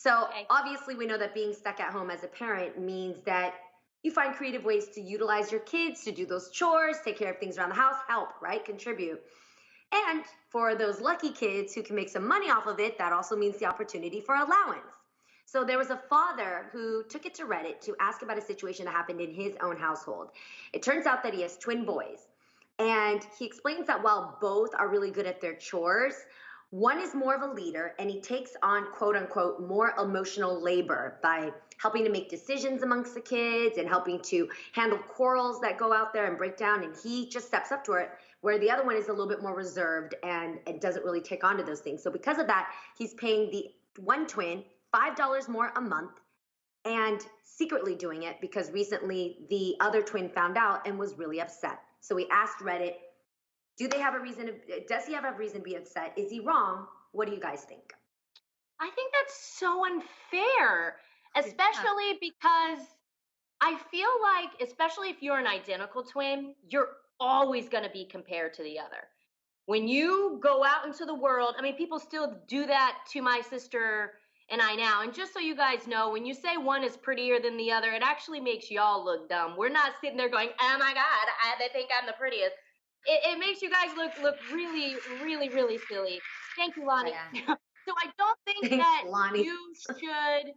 So Okay. obviously, we know that being stuck at home as a parent means that you find creative ways to utilize your kids to do those chores, take care of things around the house, help, right? Contribute. And for those lucky kids who can make some money off of it, that also means the opportunity for allowance. So there was a father who took it to Reddit to ask about a situation that happened in his own household. It turns out that he has twin boys. And he explains that while both are really good at their chores, one is more of a leader and he takes on quote unquote more emotional labor by helping to make decisions amongst the kids and helping to handle quarrels that go out there and break down. And he just steps up to it, where the other one is a little bit more reserved and doesn't really take on to those things. So because of that, he's paying the one twin $5 more a month and secretly doing it because recently the other twin found out and was really upset. So we asked Reddit, does he have a reason to be upset? Is he wrong? What do you guys think? I think that's so unfair, especially because I feel like, especially if you're an identical twin, you're always going to be compared to the other. When you go out into the world, I mean, people still do that to my sister and I now. And just so you guys know, when you say one is prettier than the other, it actually makes y'all look dumb. We're not sitting there going, oh my God, they think I'm the prettiest. It makes you guys look really, really, really silly. Thank you, Lonnie. Yeah. So I don't think Thanks, that Lonnie. you should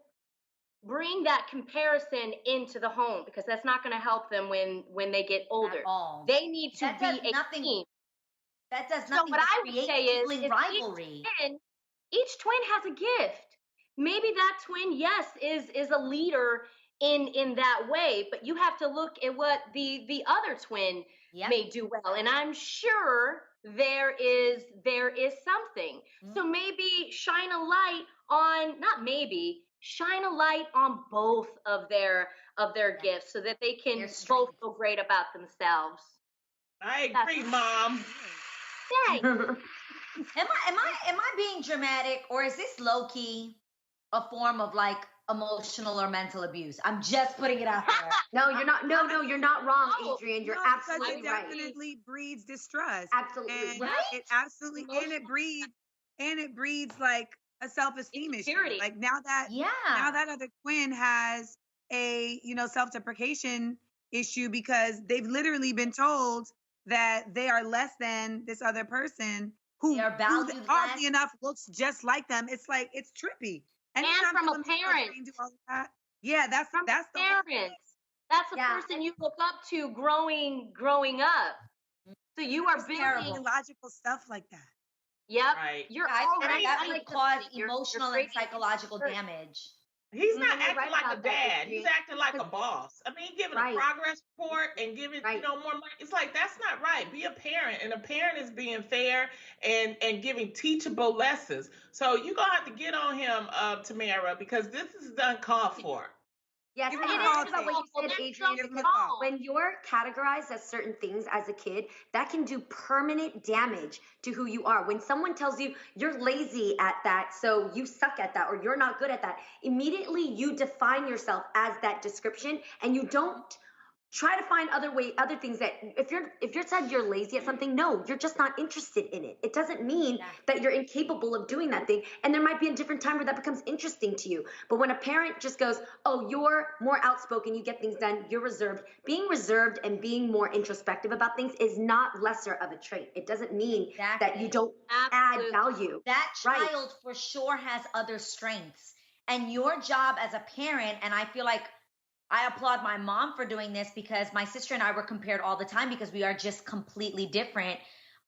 bring that comparison into the home because that's not going to help them when they get older. At all. They need to That be does a nothing. team. That does So nothing what but I would create say is sibling rivalry. each twin has a gift. Maybe that twin, yes, is a leader in that way, but you have to look at what the other twin Yep. may do well. And I'm sure there is something. So maybe shine a light on, not maybe, shine a light on both of their gifts so that they can Their both strengths. feel great about themselves. I agree, Mom. Yay. Am I being dramatic, or is this low key a form of like emotional or mental abuse? I'm just putting it out there. No, you're not. No, you're not wrong, No, Adrian. You're No, absolutely because it right. definitely breeds distrust. Absolutely And right. it absolutely and it breeds like a self-esteem issue. Insecurity. Like now that other twin has a, self-deprecation issue because they've literally been told that they are less than this other person who They are valued oddly less. enough looks just like them. It's like it's trippy. And Anytime from a someone makes your parent. brain do all of that, yeah, that's From the whole thing. parents. That's the Yeah. person you look up to growing up. So you are Just building. illogical stuff like that. Yep. Right. You're I think already that I would like to cause see you're emotional and creating psychological insecurity. damage. He's not You're acting right like a about that, dad. Adrian. He's acting like a boss. I mean, giving Right. a progress report and giving, Right. more money. It's like, that's not right. Be a parent. And a parent is being fair and giving teachable lessons. So you're going to have to get on him, Tamara, because this is uncalled for. Yes, Give and him it a call, is about what you Well, said, that's Adrian, so because wrong. when you're categorized as certain things as a kid, that can do permanent damage to who you are. When someone tells you you're lazy at that, so you suck at that, or you're not good at that, immediately you define yourself as that description, and you don't try to find other things that if you're said you're lazy at something, no, you're just not interested in it. It doesn't mean that you're incapable of doing that thing. And there might be a different time where that becomes interesting to you. But when a parent just goes, oh, you're more outspoken, you get things done, you're reserved. Being reserved and being more introspective about things is not lesser of a trait. It doesn't mean that you don't Absolutely. add value. That Right. child for sure has other strengths. And your job as a parent, and I feel like I applaud my mom for doing this because my sister and I were compared all the time because we are just completely different.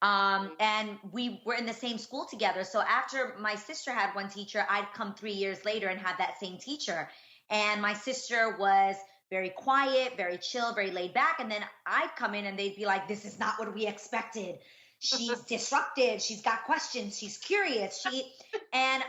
And we were in the same school together. So after my sister had one teacher, I'd come 3 years later and have that same teacher. And my sister was very quiet, very chill, very laid back. And then I'd come in and they'd be like, this is not what we expected. She's disruptive. She's got questions. She's curious. And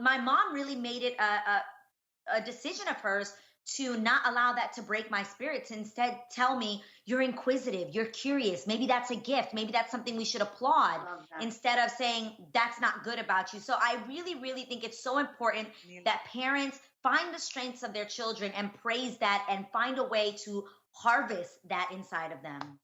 my mom really made it a decision of hers to not allow that to break my spirits. Instead, tell me you're inquisitive, you're curious. Maybe that's a gift. Maybe that's something we should applaud instead of saying that's not good about you. So I really, really think it's so important that parents find the strengths of their children and praise that and find a way to harvest that inside of them.